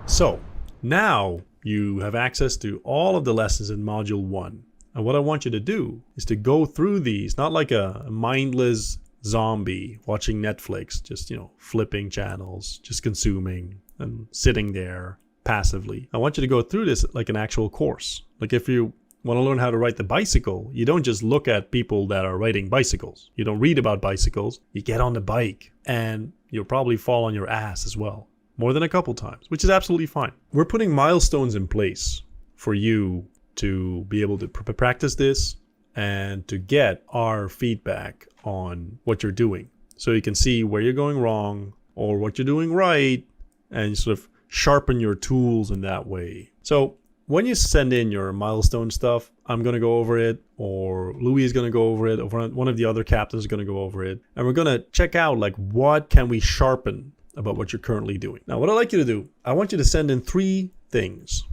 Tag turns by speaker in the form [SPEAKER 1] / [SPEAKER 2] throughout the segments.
[SPEAKER 1] So now you have access to all of the lessons in module 1. And what I want you to do is to go through these, not like a mindless zombie watching Netflix, just, flipping channels, just consuming and sitting there passively. I want you to go through this like an actual course. Like if you want to learn how to ride the bicycle, you don't just look at people that are riding bicycles. You don't read about bicycles. You get on the bike and you'll probably fall on your ass as well. More than a couple times, which is absolutely fine. We're putting milestones in place for you to be able to practice this and to get our feedback on what you're doing. So you can see where you're going wrong or what you're doing right and sort of sharpen your tools in that way. So when you send in your milestone stuff, I'm going to go over it, or Louis is going to go over it, or one of the other captains is going to go over it. And we're going to check out like what can we sharpen about what you're currently doing. Now, what I'd like you to do, I want you to send in 3 things.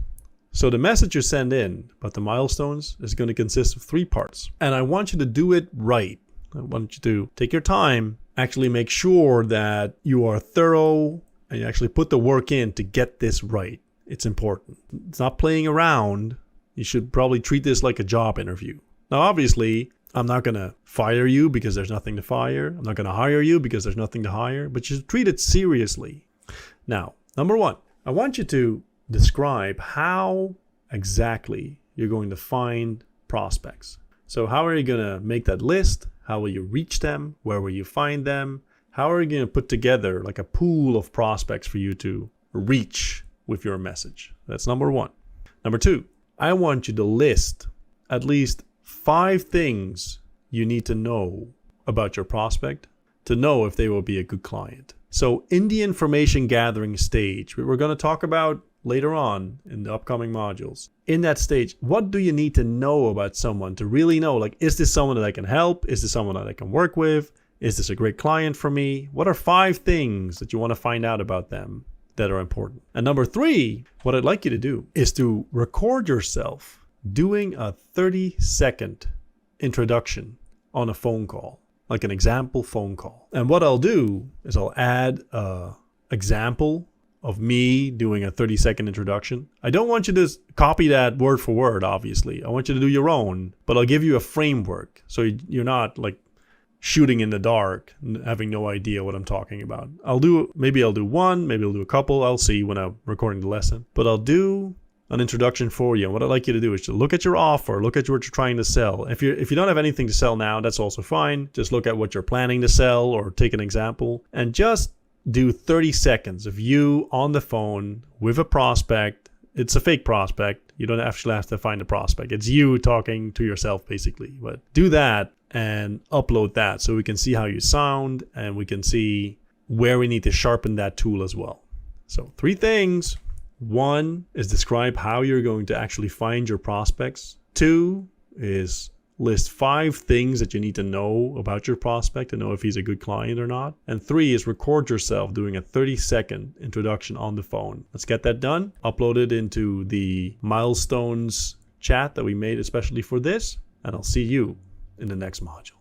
[SPEAKER 1] So the message you send in about the milestones is going to consist of 3 parts. And I want you to do it right. I want you to take your time, actually make sure that you are thorough and you actually put the work in to get this right. It's important. It's not playing around. You should probably treat this like a job interview. Now, obviously, I'm not going to fire you because there's nothing to fire. I'm not going to hire you because there's nothing to hire, but you should treat it seriously. Now, number 1, I want you to describe how exactly you're going to find prospects. So how are you going to make that list? How will you reach them? Where will you find them? How are you going to put together like a pool of prospects for you to reach with your message? That's number 1. Number 2, I want you to list at least 5 things you need to know about your prospect to know if they will be a good client. So in the information gathering stage, we're going to talk about later on in the upcoming modules. In that stage, what do you need to know about someone to really know, like, is this someone that I can help? Is this someone that I can work with? Is this a great client for me? What are 5 things that you want to find out about them that are important? And number 3, what I'd like you to do is to record yourself doing a 30-second introduction on a phone call, like an example phone call. And what I'll do is I'll add an example of me doing a 30-second introduction. I don't want you to copy that word for word, obviously. I want you to do your own, but I'll give you a framework so you're not like shooting in the dark and having no idea what I'm talking about. Maybe I'll do one, maybe I'll do a couple. I'll see when I'm recording the lesson. But I'll do an introduction for you. And what I'd like you to do is to look at your offer, look at what you're trying to sell. If you don't have anything to sell now, that's also fine. Just look at what you're planning to sell or take an example and just do 30 seconds of you on the phone with a prospect. It's a fake prospect. You don't actually have to find a prospect. It's you talking to yourself basically. But do that and upload that so we can see how you sound and we can see where we need to sharpen that tool as well. So 3 things. 1 is describe how you're going to actually find your prospects. 2 is list 5 things that you need to know about your prospect to know if he's a good client or not. And 3 is record yourself doing a 30-second introduction on the phone. Let's get that done. Upload it into the Milestones chat that we made especially for this. And I'll see you in the next module.